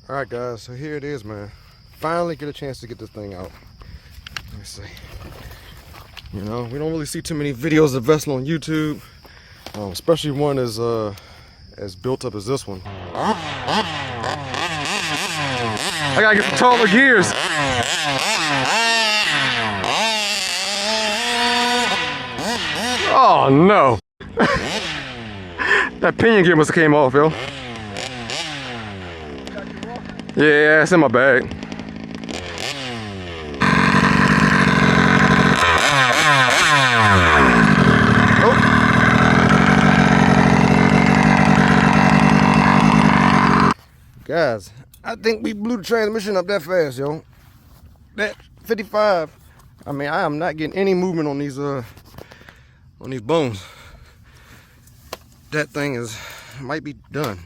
All right, guys, so here it is, man. Finally get a chance to get this thing out. Let me see. You know, we don't really see too many videos of Vesla on YouTube, especially one as built up as this one. I gotta get some taller gears. Oh no! That pinion gear must have came off, yo. Yeah, it's in my bag. Oh. Guys, I think we blew the transmission up that fast, yo. That 55. I mean, I am not getting any movement on these bones. That thing might be done.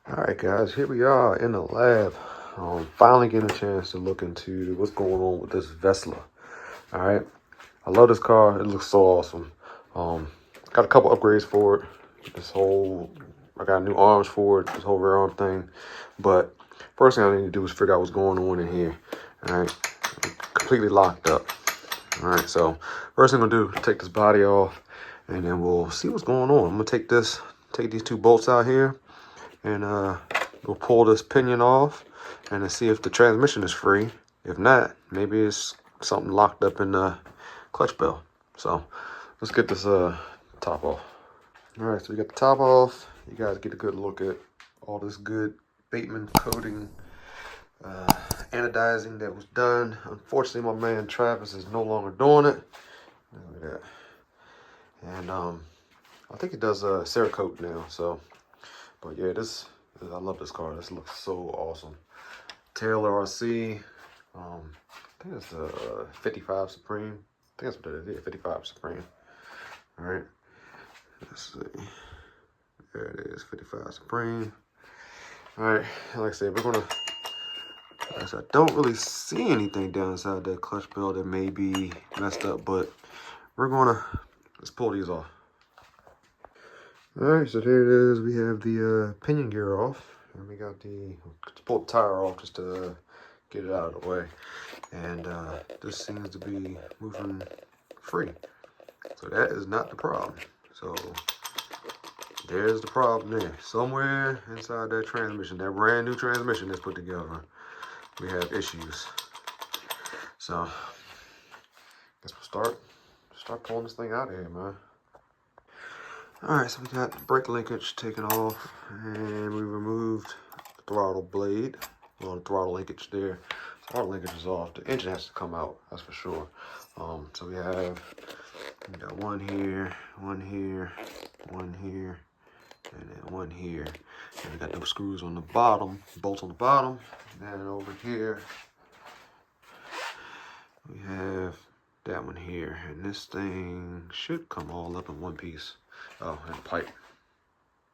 Alright guys, here we are in the lab. Finally getting a chance to look into what's going on with this Vesla. Alright, I love this car. It looks so awesome. Got a couple upgrades for it. I got new arms for it, this whole rear arm thing. But first thing I need to do is figure out what's going on in here. Alright, completely locked up. Alright, so first thing I'm gonna do is take this body off and then we'll see what's going on. I'm gonna take these two bolts out here and we'll pull this pinion off and then see if the transmission is free. If not, maybe it's something locked up in the clutch bell. So let's get this top off. All right, so we got the top off. You guys get a good look at all this good Bateman coating, anodizing that was done. Unfortunately, my man Travis is no longer doing it. Look at that. And I think he does Cerakote now. So, but yeah, I love this car. This looks so awesome. Taylor RC. I think it's the 55 Supreme. I think that's what it is. Yeah, 55 Supreme. All right. Let's see. There it is, 55 Supreme. All right. Like I said, I don't really see anything down inside that clutch bell that may be messed up, but let's pull these off. All right, so there it is. We have the pinion gear off, and we got let's pull the tire off just to get it out of the way. And this seems to be moving free. So that is not the problem. So there's the problem there. Somewhere inside that transmission, that brand new transmission that's put together, we have issues. So guess we'll start pulling this thing out of here, man. All right, so we got the brake linkage taken off, and we removed the throttle blade. Well, the throttle linkage there. Throttle linkage is off. The engine has to come out, that's for sure. So we got one here, one here, one here, and then one here. And we got those screws on the bottom, bolts on the bottom. And then over here, we have that one here. And this thing should come all up in one piece. Oh, and the pipe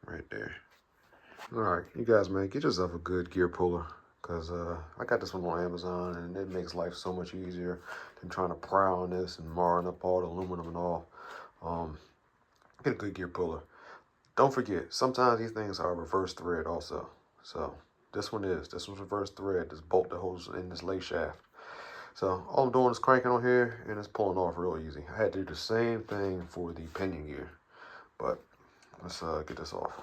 right there. All right, you guys, man, get yourself a good gear puller, because I got this one on Amazon, and it makes life so much easier than trying to pry on this and marring up all the aluminum and all. Get a good gear puller. Don't forget, sometimes these things are reverse thread also. So this one's reverse thread, this bolt that holds in this lay shaft. So all I'm doing is cranking on here, and it's pulling off real easy. I had to do the same thing for the pinion gear. But let's get this off.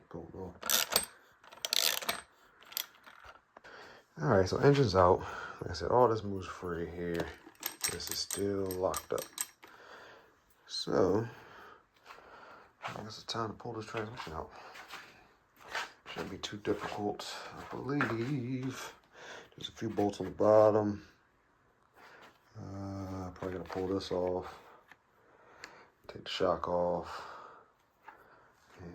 Go. All right, so engine's out. Like I said, all this moves free here. This is still locked up. So I guess it's time to pull this transmission out. Shouldn't be too difficult, I believe. There's a few bolts on the bottom. Probably gonna pull this off. Take the shock off.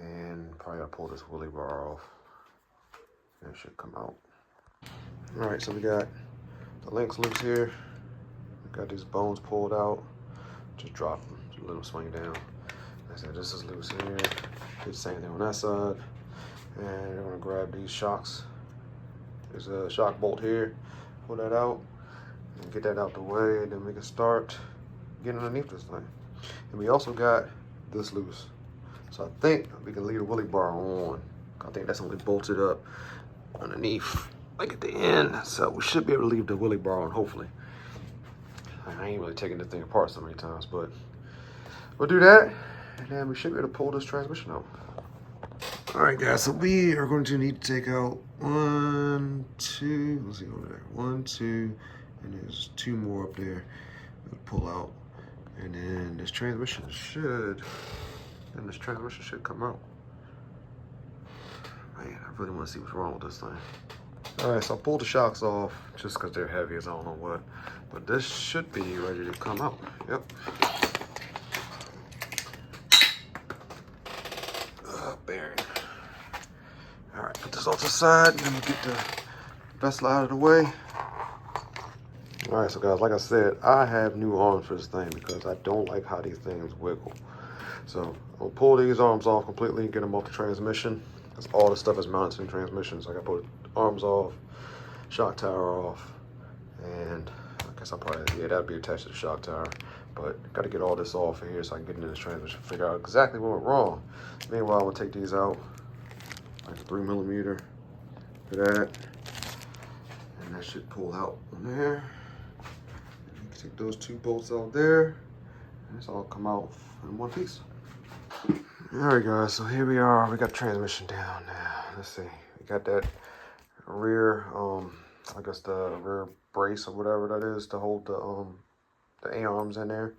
And probably gotta pull this wheelie bar off. And it should come out. Alright, so we got the links loose here. We got these bones pulled out. Just drop them. Just let them swing down. Like I said, this is loose here. Do the same thing on that side. And I'm gonna grab these shocks. There's a shock bolt here. Pull that out and get that out the way. Then we can start getting underneath this thing. And we also got this loose. So I think we can leave the wheelie bar on. I think that's only bolted up underneath, like at the end. So we should be able to leave the wheelie bar on, hopefully. I ain't really taking this thing apart so many times, but we'll do that. And then we should be able to pull this transmission out. All right, guys, so we are going to need to take out 1, 2, let's see over there. 1, 2, and there's 2 more up there. We'll pull out. And then this transmission should come out. Man, I really want to see what's wrong with this thing. All right, so I pulled the shocks off just because they're heavy as I don't know what. But this should be ready to come out. Yep. Bearing. All right, put this off to the side and then we'll get the Vesla out of the way. All right, so guys, like I said, I have new arms for this thing because I don't like how these things wiggle. So I'll pull these arms off completely and get them off the transmission. Because all this stuff is mounted in the transmission. So I got to put arms off, shock tower off, and I guess I'll probably, yeah, that'll be attached to the shock tower. But got to get all this off of here so I can get into this transmission, figure out exactly what went wrong. Meanwhile, we'll take these out, like a 3mm for that. And that should pull out from there. You can take those 2 bolts out there, and it's all come out in one piece. All right, guys, so here we are. We got transmission down now. Let's see. We got that rear, I guess the rear brace or whatever that is to hold the A-arms in there.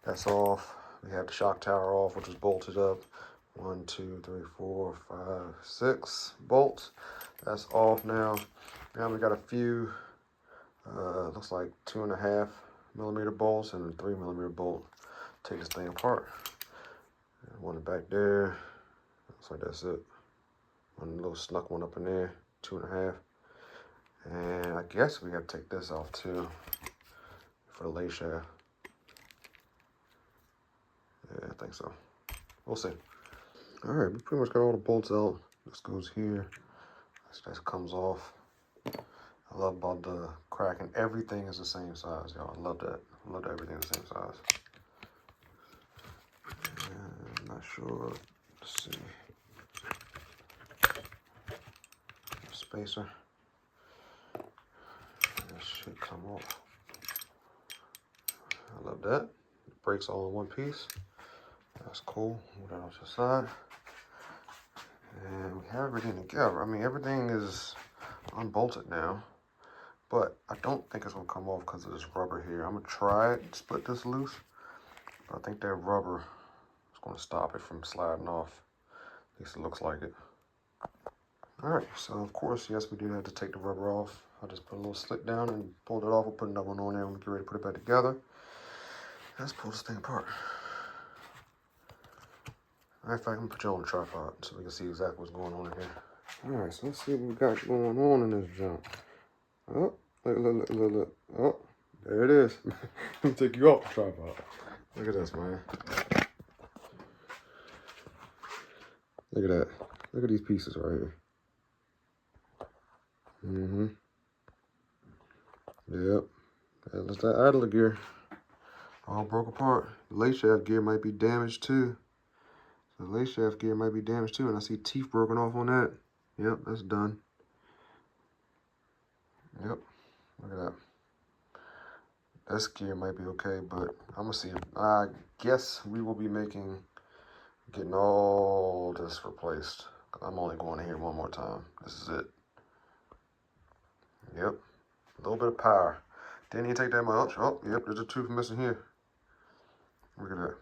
That's off. We have the shock tower off, which is bolted up. 1, 2, 3, 4, 5, 6 bolts. That's off now. Now we got a few, looks like 2.5mm bolts and a 3mm bolt. Take this thing apart. One back there. Looks like that's it. One little snuck one up in there. 2.5. And I guess we got to take this off too for the lay shaft. Yeah, I think so. We'll see. All right, we pretty much got all the bolts out. This goes here. That comes off. I love about the Kraken. Everything is the same size, y'all. I love that. I love that everything is the same size. And I'm not sure. Let's see. Spacer. That should come off. I love that. It breaks all in one piece. That's cool. Move that off to the side. And we have everything together. I mean, everything is unbolted now. But I don't think it's going to come off because of this rubber here. I'm going to try it, split this loose. But I think that rubber is going to stop it from sliding off. At least it looks like it. Alright, so of course, yes, we do have to take the rubber off. I'll just put a little slit down and pull it off. We'll put another one on there when we get ready to put it back together. Let's pull this thing apart. Matter of fact, I'm going to put you on the tripod so we can see exactly what's going on in here. Alright, so let's see what we got going on in this junk. Oh, look. Oh, there it is. Let me take you off the tripod. Look at this, man. Look at that. Look at these pieces right here. Yep. That's that idler gear. All broke apart. The lay shaft gear might be damaged too. The lay shaft gear might be damaged too, and I see teeth broken off on that. Yep, that's done. Yep. Look at that. This gear might be okay, but I'm gonna see. I guess we will be getting all this replaced. I'm only going in here one more time. This is it. Yep. A little bit of power. Didn't even take that much. Oh, yep, there's a tooth missing here. Look at that.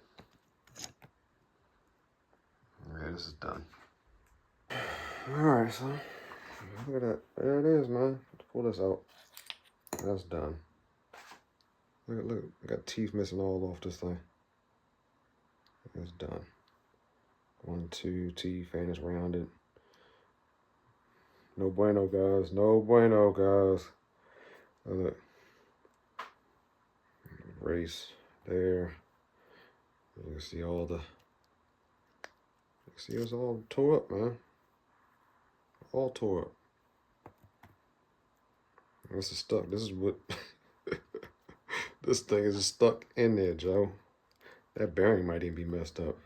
Yeah, this is done. Alright, so look at that. There it is, man. Let's pull this out. That's done. Look, I got teeth missing all off this thing. It's done. 1, 2 teeth, and it's rounded. No bueno, guys. No bueno, guys. Look. Race there. You can see all the See, it's all tore up, man. All tore up. This is stuck. This is what this thing is just stuck in there, Joe. That bearing might even be messed up.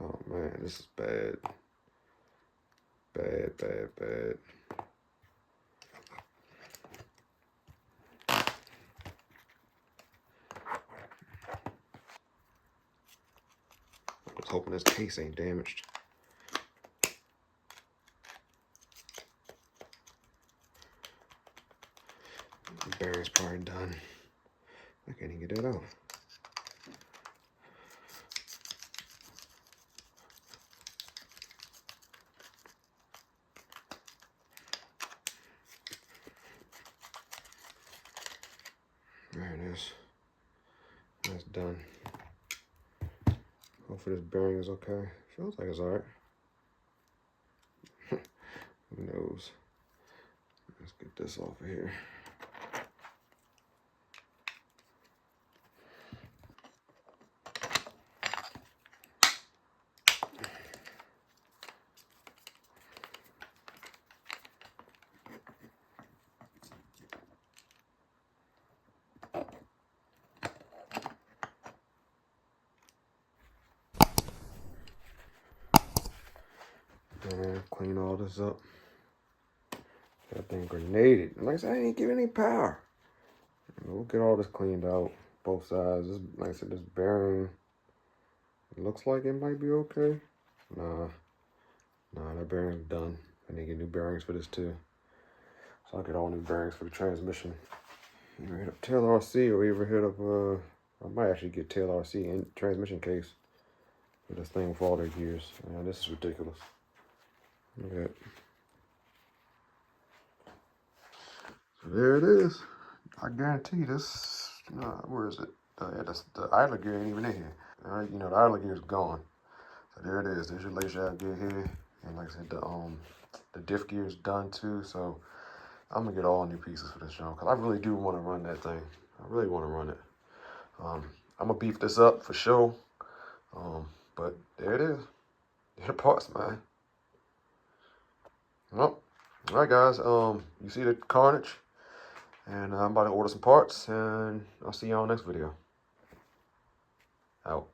Oh man, this is bad. Bad, bad, bad. I was hoping this case ain't damaged. The bearing's probably done. I can't even get that out. There it is. That's done. Hopefully this bearing is okay. Feels like it's alright. Who knows? Let's get this off of here. And clean all this up. That thing grenaded. Like I said, I ain't giving any power. We'll get all this cleaned out, both sides. This, like I said, this bearing, it looks like it might be okay. Nah, that bearing's done. I need to get new bearings for this too. So I'll get all new bearings for the transmission. Either hit up Taylor RC or either hit up, I might actually get Taylor RC in transmission case for this thing with all their gears. Man, this is ridiculous. Look at that. So there it is. I guarantee this, where is it? The idler gear ain't even in here. You know, the idler gear is gone. So there it is. There's your lace shaft gear here. And like I said, the diff gear is done too. So I'm gonna get all new pieces for this show because I really do want to run that thing. I really want to run it. I'm gonna beef this up for sure. But there it is. There the parts, man. Well, all right, guys. You see the carnage, and I'm about to order some parts, and I'll see y'all next video. Out.